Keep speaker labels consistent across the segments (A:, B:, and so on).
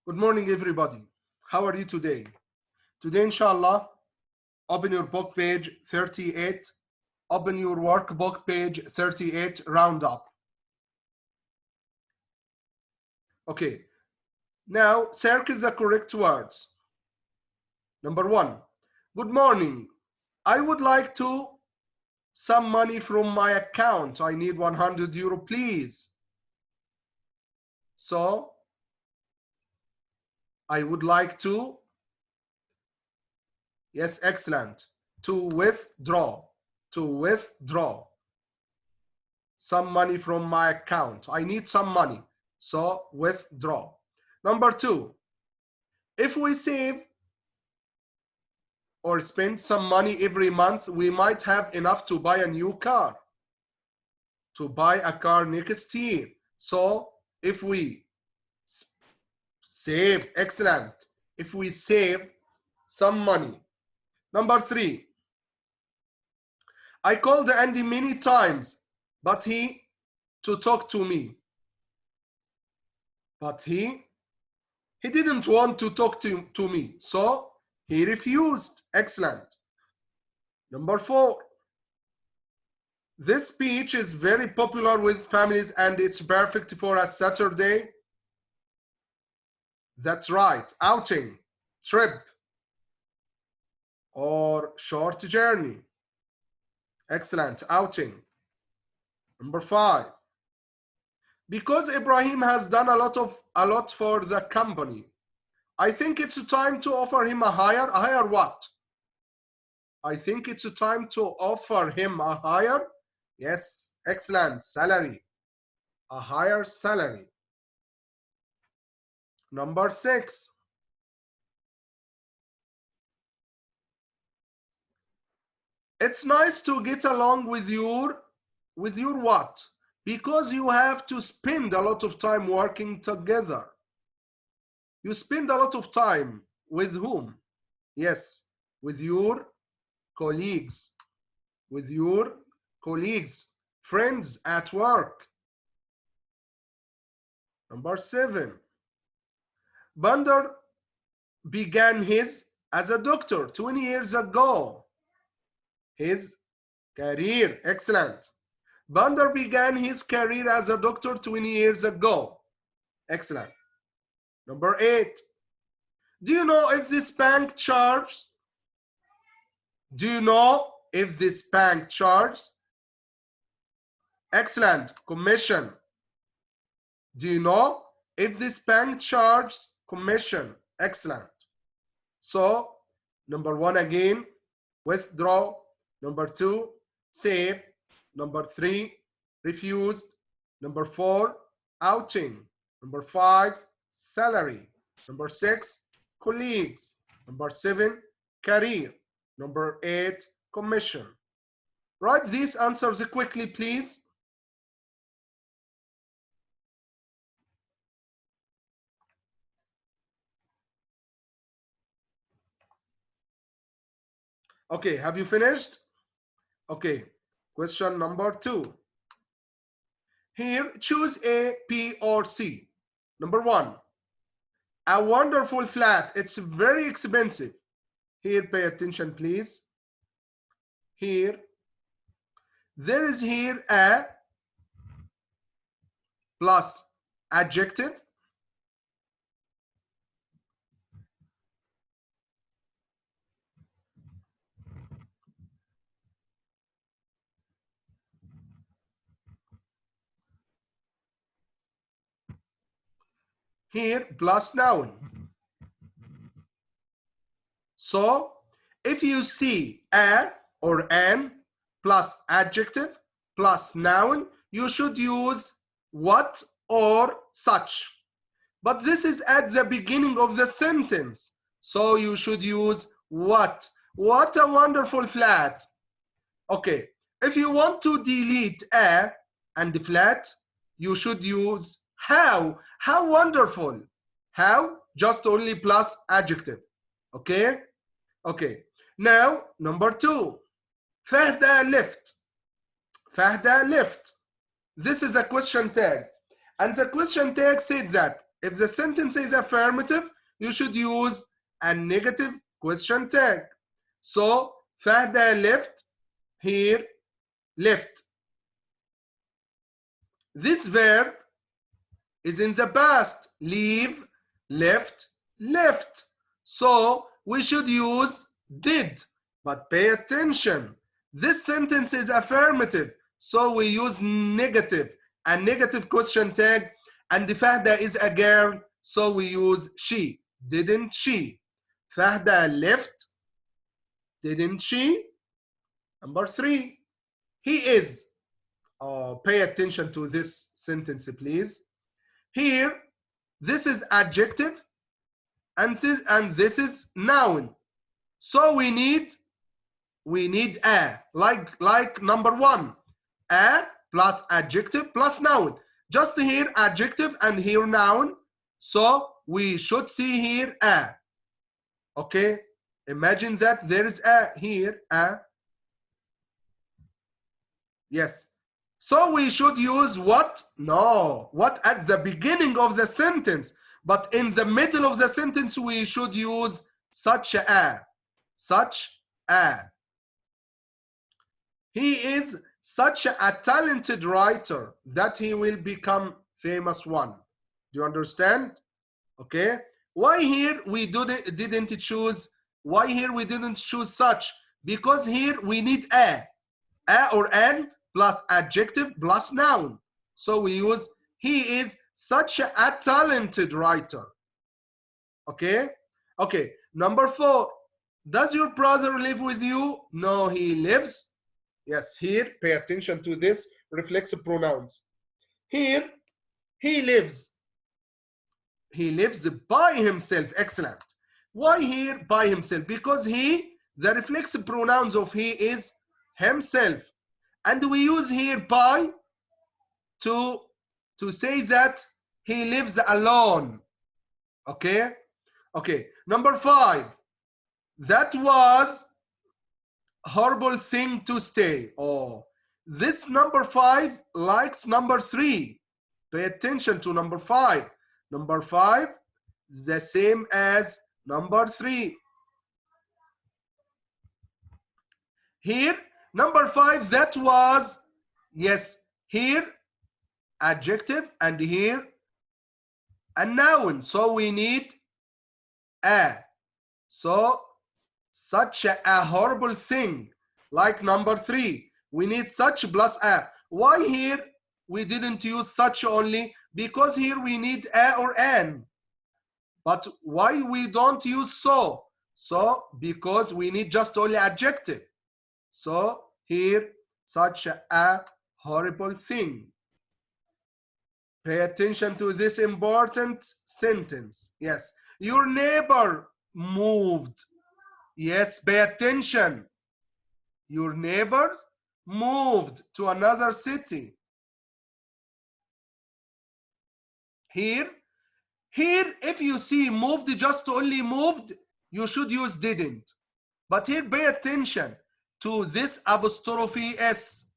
A: Good morning, everybody. How are you today? Today, inshallah, open your book page 38, open your workbook page 38, round up. Okay, now circle the correct words. Number one, good morning. I would like to some money from my account. I need 100 euro, please. So, I would like to, yes, excellent, to withdraw, some money from my account. I need some money, so withdraw. Number two, if we save or spend some money every month, we might have enough to buy a new car, to buy a car next year. So if we save, excellent, if we save some money. Number three, I called Andy many times, but he to talk to me. But he didn't want to talk to me, so he refused. Excellent. Number four, this speech is very popular with families and it's perfect for a Saturday. That's right, outing, trip, or short journey. Excellent, outing. Number five, because Ibrahim has done a lot for the company, I think it's time to offer him a higher what? I think it's time to offer him a higher, yes, excellent, salary, a higher salary. Number six, it's nice to get along with your what? Because you have to spend a lot of time working together. You spend a lot of time with whom? Yes, with your colleagues, friends at work. Number seven, Bandar began as a doctor 20 years ago. His career, excellent. Bandar began his career as a doctor 20 years ago. Excellent. Number eight, do you know if this bank charges? Do you know if this bank charges? Excellent, commission. Do you know if this bank charges commission? Excellent. So, number one again, withdraw. Number two, save. Number three, refused. Number four, outing. Number five, salary. Number six, colleagues. Number seven, career. Number eight, commission. Write these answers quickly, please. Okay, have you finished? Okay, question number two. Here, choose A, B, or C. Number one, a wonderful flat. It's very expensive. Here, pay attention, please. Here, there is here a plus adjective. Here, plus noun. So, if you see a or an plus adjective plus noun, you should use what or such. But this is at the beginning of the sentence. So you should use what. What a wonderful flat. Okay, if you want to delete a and flat, you should use how. How wonderful. How? Just only plus adjective. Okay? Okay. Now, number two. Fahda left. Fahda left. This is a question tag. And the question tag said that If the sentence is affirmative, you should use a negative question tag. So Fahda left here, left. This verb is in the past. Leave, left, left. So we should use did. But pay attention. This sentence is affirmative. So we use negative. A negative question tag. And Fahda is a girl. So we use she. Didn't she? Fahda left. Didn't she? Number 3. He is. Oh, pay attention to this sentence, please. Here, this is adjective, and this is noun. So we need a, like number 1, a plus adjective plus noun. Just here adjective and here noun. So we should see here a. Okay, imagine that there is a here, a. Yes. So we should use what? No, what at the beginning of the sentence. But in the middle of the sentence, we should use such a. Such a. He is such a talented writer that he will become famous one. Do you understand? Okay. Why here we didn't choose? Why here we didn't choose such? Because here we need a or an plus adjective plus noun. So we use he is such a talented writer. Okay. Okay. Number 4. Does your brother live with you? No, he lives. Yes, here, pay attention to this reflexive pronouns. Here, he lives. He lives by himself. Excellent. Why here by himself? Because the reflexive pronouns of he is himself. And we use here by to say that he lives alone. Okay? Okay. Number 5. That was horrible thing to stay. Oh, this number 5 likes number 3. Pay attention to number 5. Number 5 is the same as number 3. Here, number 5, that was, yes, here, adjective, and here, a noun. So we need a. So, such a horrible thing, like number 3. We need such plus a. Why here we didn't use such only? Because here we need a or an. But why we don't use so? So, because we need just only adjective. So, here, such a horrible thing. Pay attention to this important sentence. Yes, your neighbor moved. Yes, pay attention. Your neighbors moved to another city. Here, if you see moved, just only moved, you should use didn't. But here, pay attention to this apostrophe S.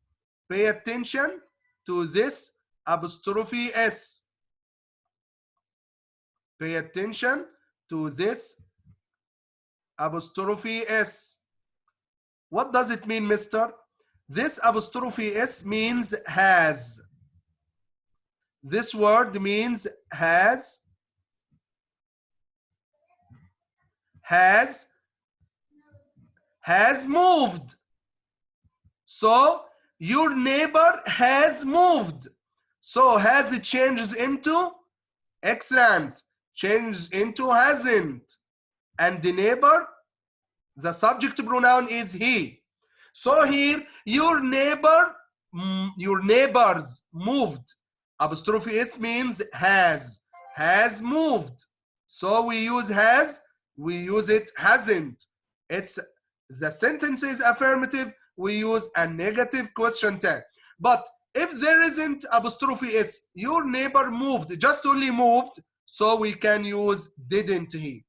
A: Pay attention to this apostrophe S. Pay attention to this apostrophe S. What does it mean, mister? This apostrophe S means has. This word means has. Has moved. So your neighbor has moved. So has changes into, excellent, changes into hasn't. And the neighbor, the subject pronoun is he. So here, your neighbors moved. Apostrophe S means has moved. So we use has, we use it hasn't. It's the sentence is affirmative, we use a negative question tag. But if there isn't apostrophe S, your neighbor moved, just only moved, so we can use didn't he.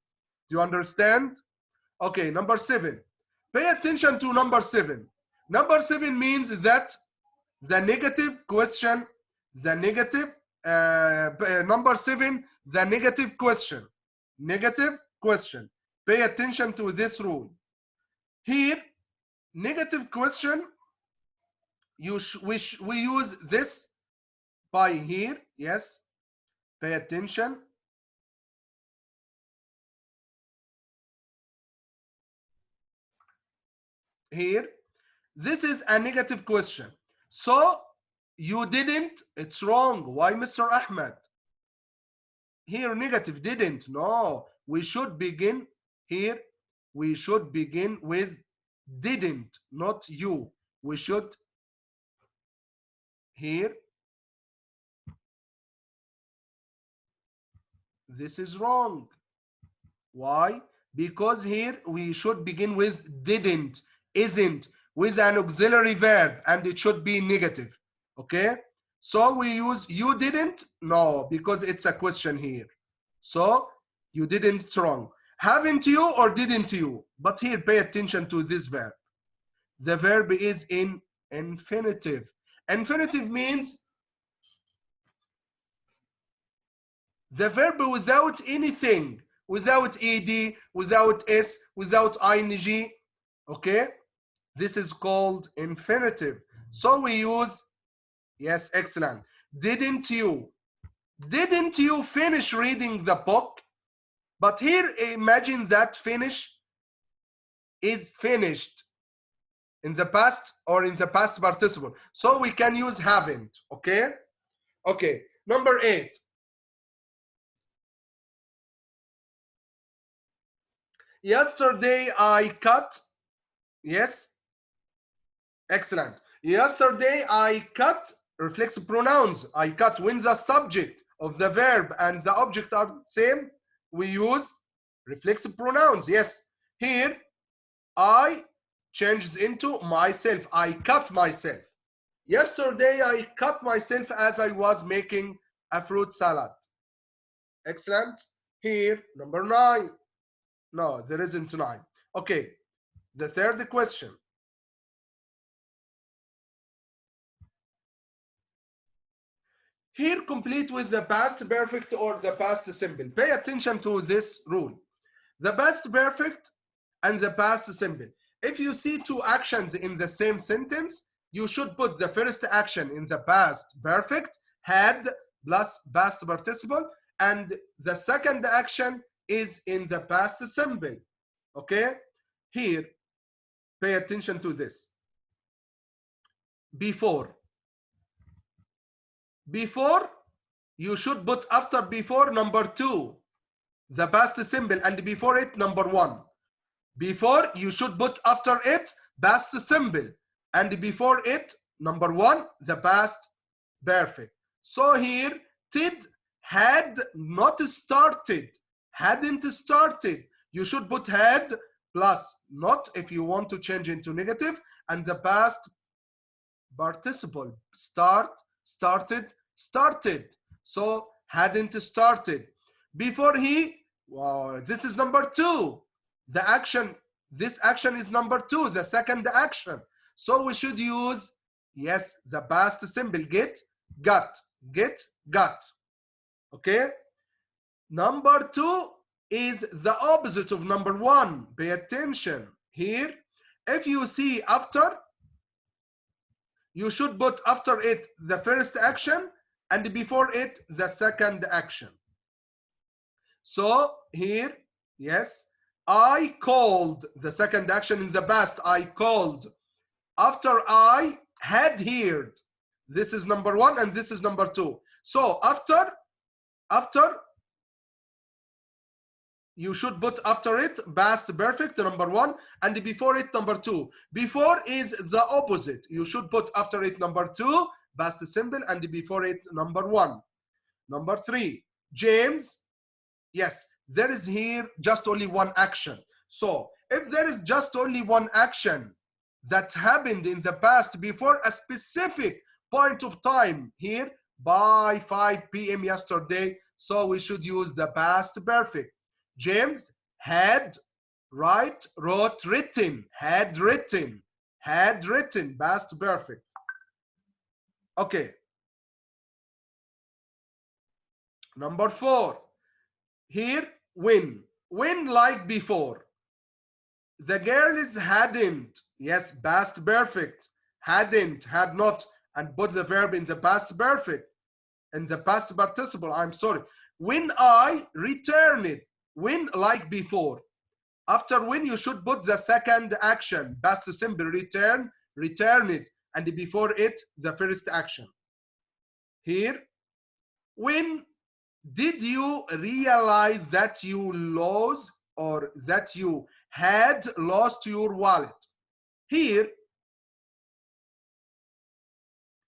A: Do you understand? Okay, number 7. Pay attention to number 7. Number 7 means that the negative question, the negative number 7, the negative question. Negative question. Pay attention to this rule. Here, negative question, we use this by here. Yes, pay attention. Here, this is a negative question. So you didn't, it's wrong. Why, Mr. Ahmed? Here, negative, didn't. No, we should begin here. We should begin with didn't, not you. We should here. This is wrong. Why? Because here we should begin with didn't, isn't, with an auxiliary verb, and it should be negative. Okay? So we use you didn't? No, because it's a question here. So you didn't, it's wrong. Haven't you or didn't you? But here, pay attention to this verb. The verb is in infinitive. Infinitive means the verb without anything, without ed, without s, without ing. Okay, this is called infinitive. So we use, yes, excellent. Didn't you finish reading the book? But here, imagine that finish is finished in the past or in the past participle. So we can use haven't. Okay, okay. Number 8. Yesterday I cut. Yes, excellent. Yesterday I cut reflex pronouns. I cut when the subject of the verb and the object are same. We use reflexive pronouns. Yes, here I changes into myself. I cut myself. Yesterday I cut myself as I was making a fruit salad. Excellent. Here, number 9. No, there isn't 9. Okay, the third question. Here, complete with the past perfect or the past simple. Pay attention to this rule. The past perfect and the past simple. If you see two actions in the same sentence, you should put the first action in the past perfect, had plus past participle, and the second action is in the past simple. Okay? Here, pay attention to this. Before, you should put after before number 2, the past simple, and before it number 1. Before, you should put after it past simple, and before it number 1, the past perfect. So here, did had not started, hadn't started. You should put had plus not if you want to change into negative, and the past participle, start, started, started. So hadn't started. Before he, wow, this is number 2. The action, this action is number 2, the second action. So we should use, yes, the past simple, get, got, get, got. Okay? Number 2 is the opposite of number 1. Pay attention. Here, if you see after, you should put after it the first action and before it the second action. So here, yes, I called, the second action in the past, I called. After I had heard, this is number 1 and this is number 2. So after you should put after it past perfect number 1 and before it number 2. Before is the opposite. You should put after it number 2 past simple and before it number 1. Number 3, James. Yes, there is here just only one action. So if there is just only one action that happened in the past before a specific point of time, here by 5 p.m. yesterday, so we should use the past perfect. James had, write, wrote, written, had written, past perfect. Okay. Number 4. Here, when. When like before. The girls hadn't. Yes, past perfect. Hadn't, had not, and put the verb in the past perfect. In the past participle, I'm sorry. When I returned. When like before. After when you should put the second action, past simple, return, returned, and before it, the first action. Here, when did you realize that you lost or that you had lost your wallet? Here,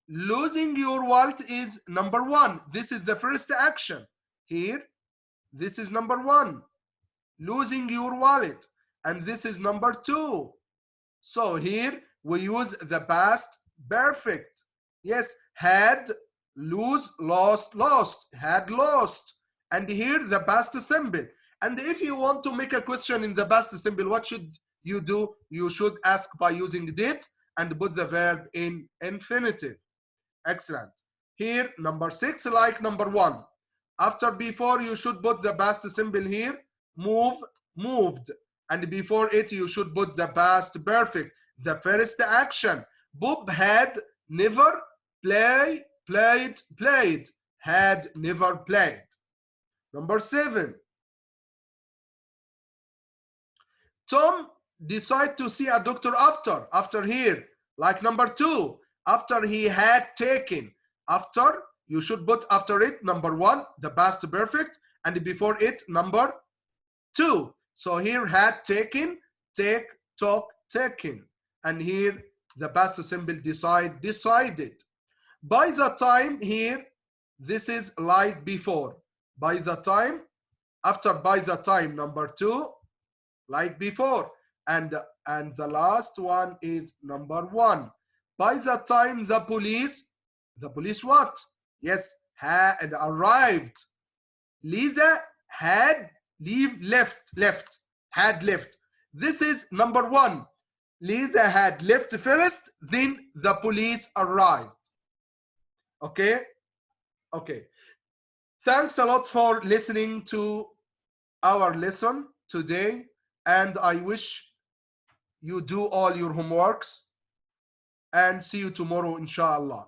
A: losing your wallet is number 1. This is the first action. Here, this is number 1. Losing your wallet. And this is number 2. So here we use the past perfect. Yes, had, lose, lost, lost, had lost. And here the past simple. And if you want to make a question in the past simple, what should you do? You should ask by using did and put the verb in infinitive. Excellent. Here, number 6, like number 1. After before, you should put the past simple here. Move, moved. And before it, you should put the past perfect. The first action. Bob had never played, played. Had never played. Number 7. Tom decided to see a doctor after here. Like number 2. After he had taken. After, you should put after it, number 1, the past perfect, and before it, number 2. So here had taken, take, took, taken. And here the past simple decide, decided. By the time here, this is like before. By the time, after by the time, number 2, like before. And the last one is number 1. By the time the police what? Yes, had arrived. Lisa had left, had left. This is number 1. Lisa had left first, then the police arrived. Okay? Okay. Thanks a lot for listening to our lesson today, and I wish you do all your homeworks and see you tomorrow, inshallah.